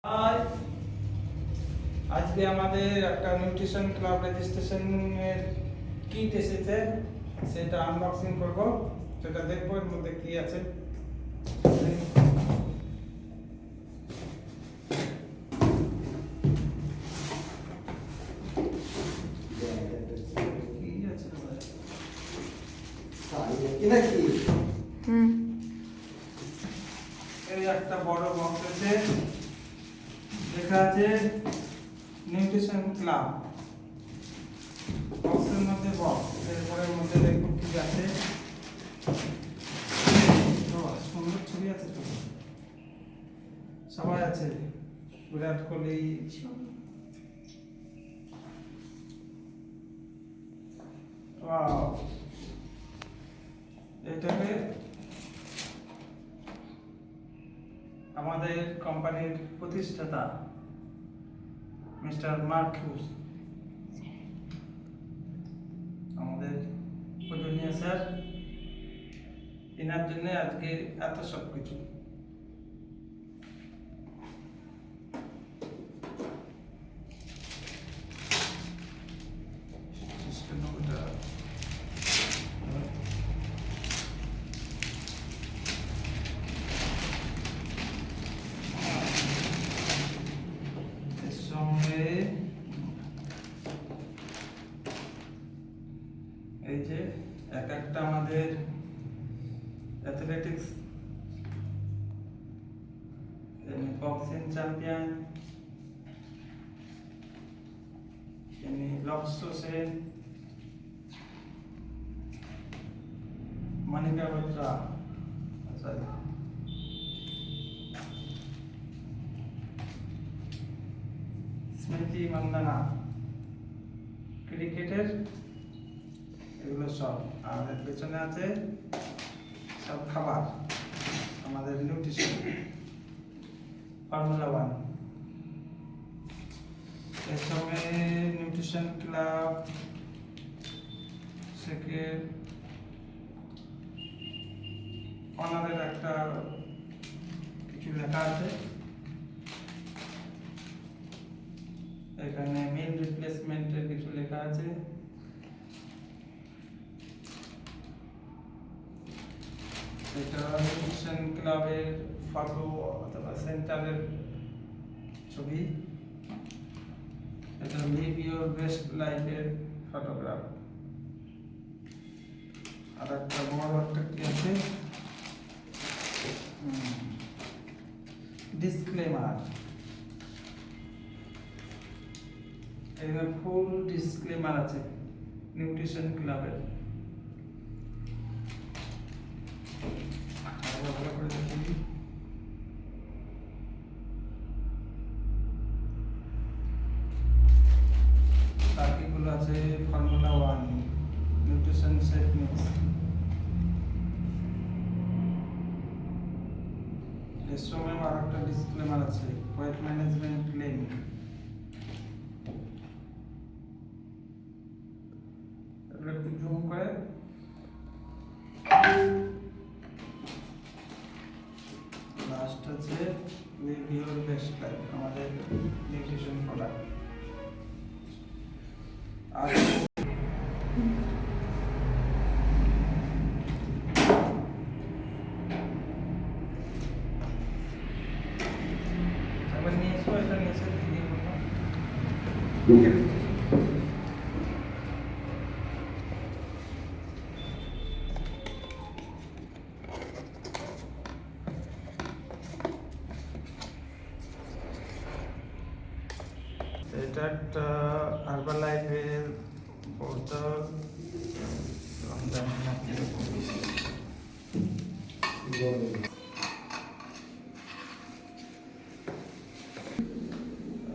High, আজকে আমাদের একটা নিউট্রিশন ক্লাব রেজিস্ট্রেশনের কিট এসেছে, সেটা আনবক্সিং করব, সেটা দেখবো এর মধ্যে কি আছে। কি আছে এই একটা বড় বক্স আছে, লেখা আছে নিউট্রিশন ক্লাব। বক্সের মধ্যে বক্স, এরপরের মধ্যে দেখবো কি আছে। সুন্দর ছবি আছে তো, সবাই আছে, বিরাট কোহলি। ওয়াও, এটাকে আমাদের কোম্পানির প্রতিষ্ঠাতা মিস্টার মার্কুস, আমাদের পূজনীয় স্যার, এনার জন্য আজকে এত সব কিছু। এর সঙ্গে এই যে এক একটা আমাদের অ্যাথলেটিক্স, বক্সিং চ্যাম্পিয়ন, লক্ষ্য সেন, মনিকা বত্রা, স্মৃতি মান্দানা, ক্রিকেটের এগুলো সব। আর এর পেছনে আছে সব খাবার, আমাদের নিউট্রিশন, ফর্মুলা 1। এর সঙ্গে নিউট্রিশন ক্লাব থেকে অনারের একটা কিছু লেখা আছে। এখানে মিল রিপ্লেসমেন্টের কিছু লেখা আছে। এটা নিউট্রিশন ক্লাবের ফটো অথবা সেন্টারের ছবি। এটা লিভ ইউর বেস্ট লাইফের ফটোগ্রাফ। আর একটা বড় একটা কি আছে, ডিসক্লেমার। এখানে ফুল ডিসক্লেমার আছে নিউট্রিশন ক্লাবের। ভালো করে দেখি, বাকিগুলো আছে ফর্মুলা 1, নিউট্রিশন টেকনিক্স। এর সঙ্গে আর একটা ডিসক্লেমার আছে, ওয়েট ম্যানেজমেন্ট ক্লেম। একটু জুম করে লাস্ট আছে লিভ ইউর বেস্ট লাইফ, আমাদের নিউট্রিশন প্রোডাক্ট। আর একবার নিয়ে এসো, এটা নিয়ে এসে দিয়ে বলবো। এটা একটা হার্বালাইফের বোতল,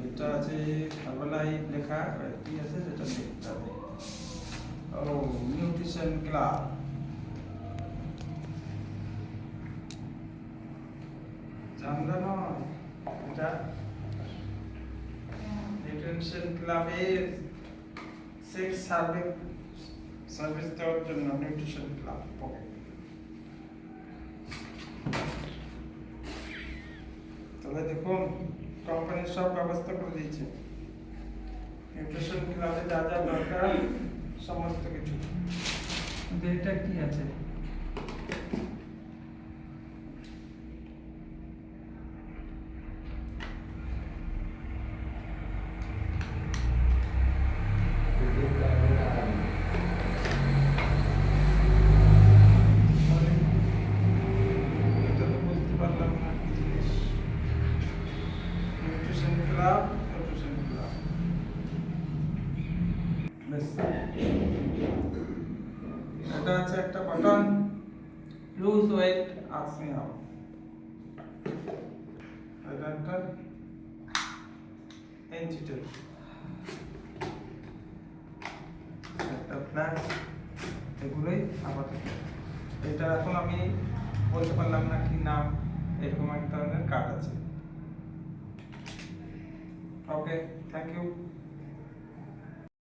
এটা আছে হার্বালাইফ লেখা, কি আছে সেটা দেখতে হবে। ও, নিউট্রিশন ক্লাব, জানলা নয় এটা। নিউট্রিশন ক্লাবের সেক্স সার্ভিস দেওয়ার জন্য নিউট্রিশন ক্লাব। তাহলে দেখুন কোম্পানির সব ব্যবস্থা করে দিয়েছে, নিউট্রিশন ক্লাবে যা যা দরকার সমস্ত কিছু। কিন্তু এটা কি আছে? এটা তো বুঝতে পারলাম না কি জিনিস। Nutrition club, nutrition club. ব্যাস। এটা আছে একটা button, lose weight ask me out. এটা একটা এনচিটেল, একটা ফ্ল্যাশ, এগুলোই আপাতত। এটা এখন আমি বলতে পারলাম না কি নাম, এরকম এক ধরনের কার্ড আছে। ওকে, থ্যাংক ইউ।